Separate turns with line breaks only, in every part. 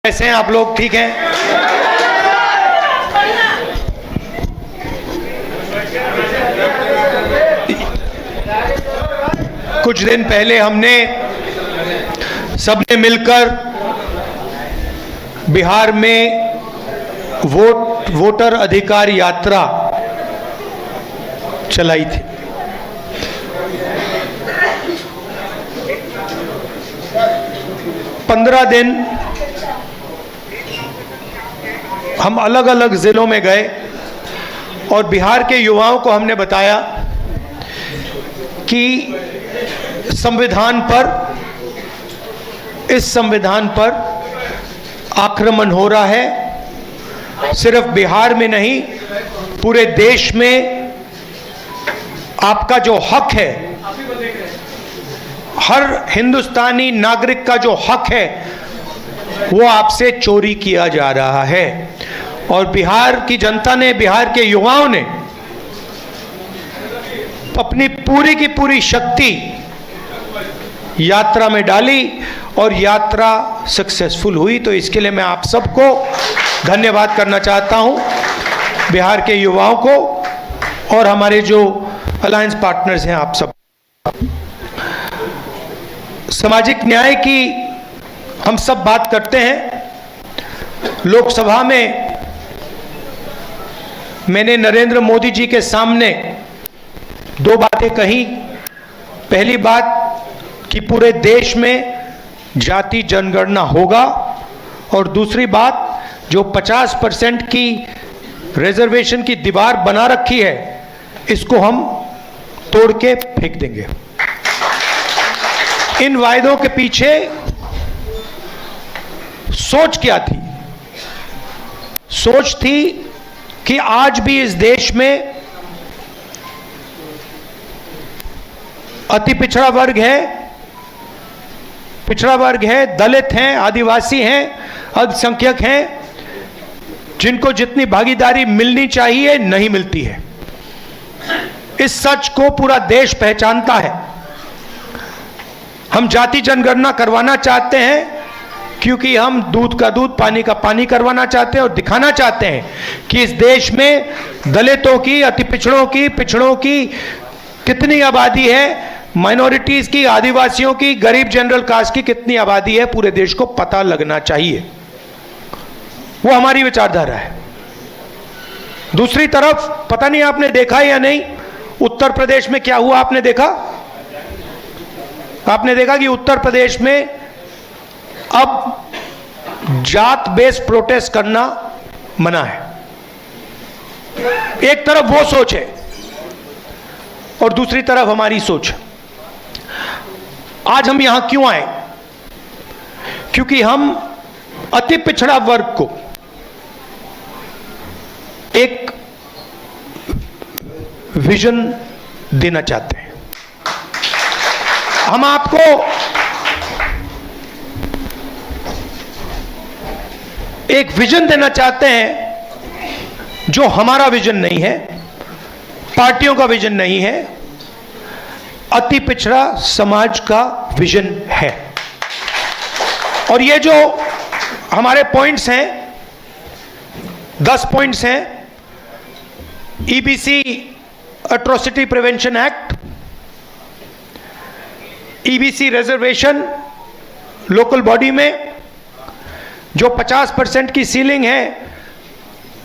कैसे हैं आप लोग? ठीक हैं? कुछ दिन पहले हमने सबने मिलकर बिहार में वोटर अधिकार यात्रा चलाई थी। पंद्रह दिन हम अलग अलग जिलों में गए और बिहार के युवाओं को हमने बताया कि इस संविधान पर आक्रमण हो रहा है। सिर्फ बिहार में नहीं, पूरे देश में आपका जो हक है, हर हिंदुस्तानी नागरिक का जो हक है, वो आपसे चोरी किया जा रहा है। और बिहार की जनता ने, बिहार के युवाओं ने अपनी पूरी की पूरी शक्ति यात्रा में डाली और यात्रा सक्सेसफुल हुई। तो इसके लिए मैं आप सबको धन्यवाद करना चाहता हूं, बिहार के युवाओं को और हमारे जो अलायंस पार्टनर्स हैं, आप सब। सामाजिक न्याय की हम सब बात करते हैं। लोकसभा में मैंने नरेंद्र मोदी जी के सामने दो बातें कही। पहली बात कि पूरे देश में जाति जनगणना होगा, और दूसरी बात जो 50% की रिजर्वेशन की दीवार बना रखी है, इसको हम तोड़ के फेंक देंगे। इन वायदों के पीछे सोच क्या थी? सोच थी कि आज भी इस देश में अति पिछड़ा वर्ग है, दलित हैं, आदिवासी हैं, अल्पसंख्यक हैं, जिनको जितनी भागीदारी मिलनी चाहिए नहीं मिलती है। इस सच को पूरा देश पहचानता है। हम जाति जनगणना करवाना चाहते हैं क्योंकि हम दूध का दूध, पानी का पानी करवाना चाहते हैं और दिखाना चाहते हैं कि इस देश में दलितों की, अति पिछड़ों की कितनी आबादी है, माइनॉरिटीज की, आदिवासियों की, गरीब जनरल कास्ट की कितनी आबादी है, पूरे देश को पता लगना चाहिए। वो हमारी विचारधारा है। दूसरी तरफ, पता नहीं आपने देखा या नहीं, उत्तर प्रदेश में क्या हुआ? आपने देखा कि उत्तर प्रदेश में अब जात बेस्ड प्रोटेस्ट करना मना है। एक तरफ वो सोच है और दूसरी तरफ हमारी सोच। आज हम यहां क्यों आए? क्योंकि हम अति पिछड़ा वर्ग को एक विजन देना चाहते हैं। हम आपको एक विजन देना चाहते हैं जो हमारा विजन नहीं है, पार्टियों का विजन नहीं है, अति पिछड़ा समाज का विजन है। और ये जो हमारे पॉइंट्स हैं, 10 पॉइंट्स हैं। EBC atrocity prevention act, EBC reservation local body में जो 50% की सीलिंग है,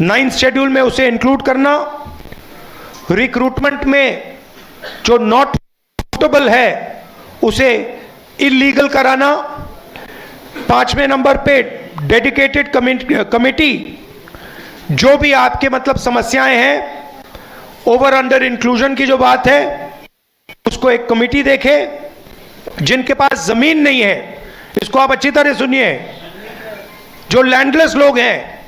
9th शेड्यूल में उसे इंक्लूड करना, रिक्रूटमेंट में जो नॉट सूटेबल है उसे इलीगल कराना, 5वें नंबर पे डेडिकेटेड कमेटी, जो भी आपके मतलब समस्याएं हैं, ओवर अंडर इंक्लूजन की जो बात है, उसको एक कमेटी देखे। जिनके पास जमीन नहीं है, इसको आप अच्छी तरह सुनिए, जो लैंडलेस लोग हैं,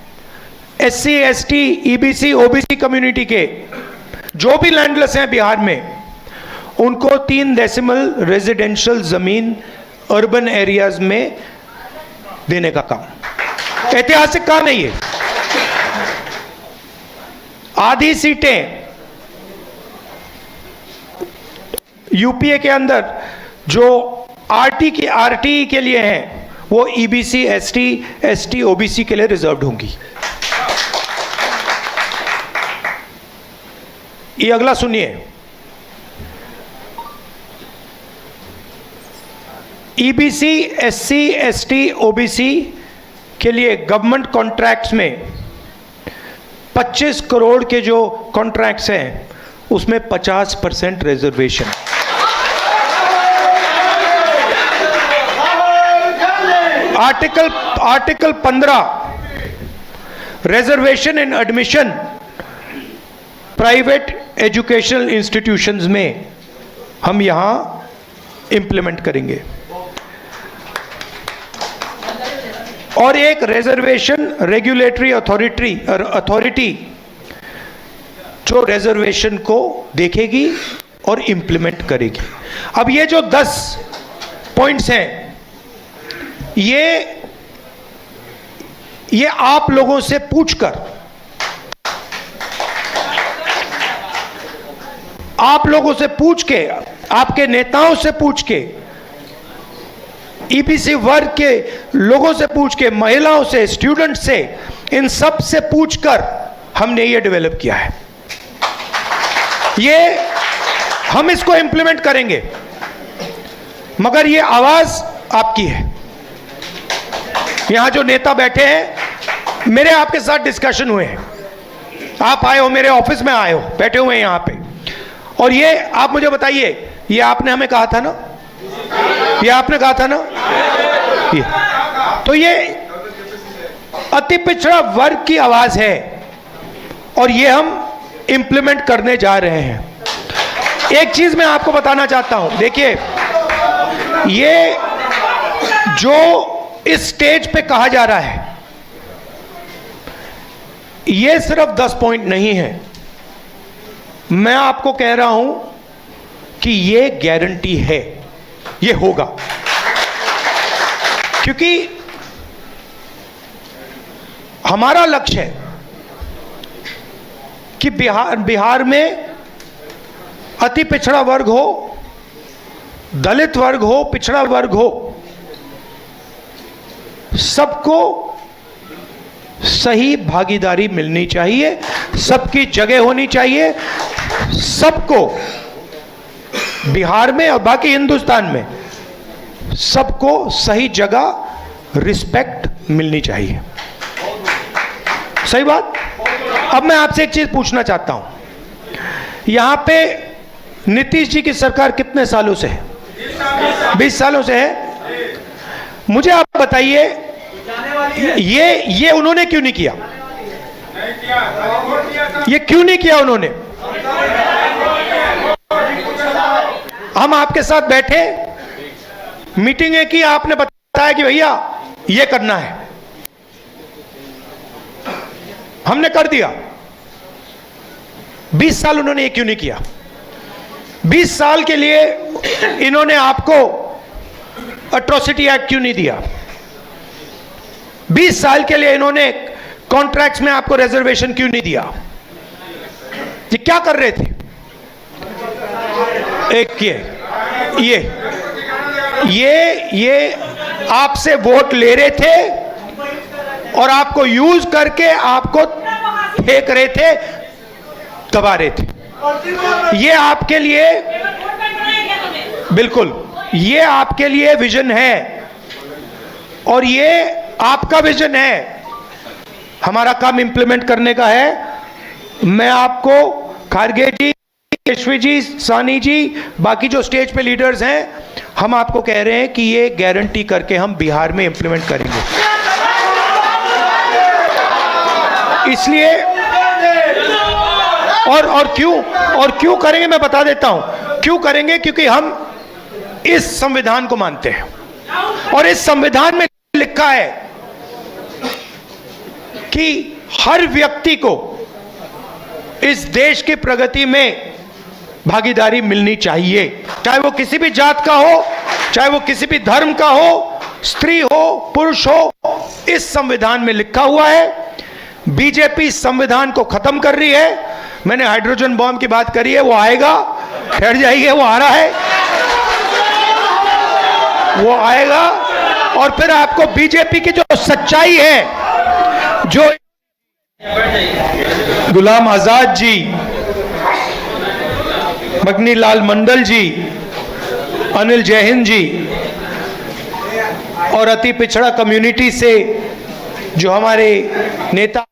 SC, ST, EBC, OBC community के जो भी लैंडलेस हैं बिहार में, उनको 3 डेसिमल रेजिडेंशियल जमीन अर्बन एरियाज में देने का काम। ऐतिहासिक काम है ये। आधी सीटें यूपीए के अंदर जो आरटीई के लिए हैं, वो ईबीसी, एसटी, एसटी, ओबीसी के लिए रिजर्व्ड होंगी। ये अगला सुनिए, ईबीसी, एससी, एसटी, ओबीसी के लिए गवर्नमेंट कॉन्ट्रैक्ट्स में 25 करोड़ के जो कॉन्ट्रैक्ट्स हैं उसमें 50% रिजर्वेशन। आर्टिकल 15 रिजर्वेशन इन एडमिशन प्राइवेट एजुकेशनल इंस्टीट्यूशंस में हम यहां इंप्लीमेंट करेंगे। और एक रिजर्वेशन रेगुलेटरी अथॉरिटी जो रिजर्वेशन को देखेगी और इंप्लीमेंट करेगी। अब ये जो 10 पॉइंट्स हैं, ये आप लोगों से पूछकर, आप लोगों से पूछ के, आपके नेताओं से पूछ के, ईबीसी वर्ग के लोगों से पूछ के, महिलाओं से, स्टूडेंट से, इन सब से पूछकर हमने ये डेवलप किया है। ये हम इसको इंप्लीमेंट करेंगे, मगर ये आवाज आपकी है। यहां जो नेता बैठे हैं, मेरे आपके साथ डिस्कशन हुए हैं, आप आए हो, मेरे ऑफिस में आए हो, बैठे हुए हैं यहां पे, और ये आप मुझे बताइए, ये आपने हमें कहा था ना, ये आपने कहा था ना, तो ये अति पिछड़ा वर्ग की आवाज है और ये हम इंप्लीमेंट करने जा रहे हैं। एक चीज मैं आपको बताना चाहता हूं, देखिए, ये जो इस स्टेज पे कहा जा रहा है, ये सिर्फ 10 पॉइंट नहीं है। मैं आपको कह रहा हूं कि ये गारंटी है, ये होगा, क्योंकि हमारा लक्ष्य है कि बिहार में अति पिछड़ा वर्ग हो, दलित वर्ग हो, पिछड़ा वर्ग हो, सबको सही भागीदारी मिलनी चाहिए, सबकी जगह होनी चाहिए, सबको बिहार में और बाकी हिंदुस्तान में सबको सही जगह रिस्पेक्ट मिलनी चाहिए। सही बात। अब मैं आपसे एक चीज पूछना चाहता हूं, यहां पे नीतीश जी की सरकार कितने सालों से है? 20 सालों से है। मुझे आप बताइए, ये उन्होंने क्यों नहीं किया? ये क्यों नहीं किया उन्होंने? हम आपके साथ बैठे, मीटिंगें की, आपने बताया कि भैया ये करना है, हमने कर दिया। 20 साल उन्होंने ये क्यों नहीं किया? 20 साल के लिए इन्होंने आपको एट्रोसिटी एक्ट क्यों नहीं दिया? 20 साल के लिए इन्होंने कॉन्ट्रैक्ट्स में आपको रिजर्वेशन क्यों नहीं दिया? ये क्या कर रहे थे? एक ये आपसे वोट ले रहे थे और आपको यूज करके आपको फेंक रहे थे, दबा रहे थे। ये आपके लिए, बिल्कुल, ये आपके लिए विजन है और ये आपका विजन है। हमारा काम इंप्लीमेंट करने का है। मैं आपको, खारगे जी, यशवी जी, सानी जी, बाकी जो स्टेज पे लीडर्स हैं, हम आपको कह रहे हैं कि ये गारंटी करके हम बिहार में इंप्लीमेंट करेंगे। इसलिए और क्यों करेंगे, मैं बता देता हूं क्यों करेंगे। क्योंकि हम इस संविधान को मानते हैं और इस संविधान में लिखा है कि हर व्यक्ति को इस देश की प्रगति में भागीदारी मिलनी चाहिए, चाहे वो किसी भी जात का हो, चाहे वो किसी भी धर्म का हो, स्त्री हो, पुरुष हो। इस संविधान में लिखा हुआ है। बीजेपी संविधान को खत्म कर रही है। मैंने हाइड्रोजन बॉम्ब की बात करी है, वो आएगा, ठहर जाइए, वो आ रहा है, वो आएगा। और फिर आपको बीजेपी की जो सच्चाई है, जो गुलाम आजाद जी, मगनी लाल मंडल जी, अनिल जैन जी और अति पिछड़ा कम्युनिटी से जो हमारे नेता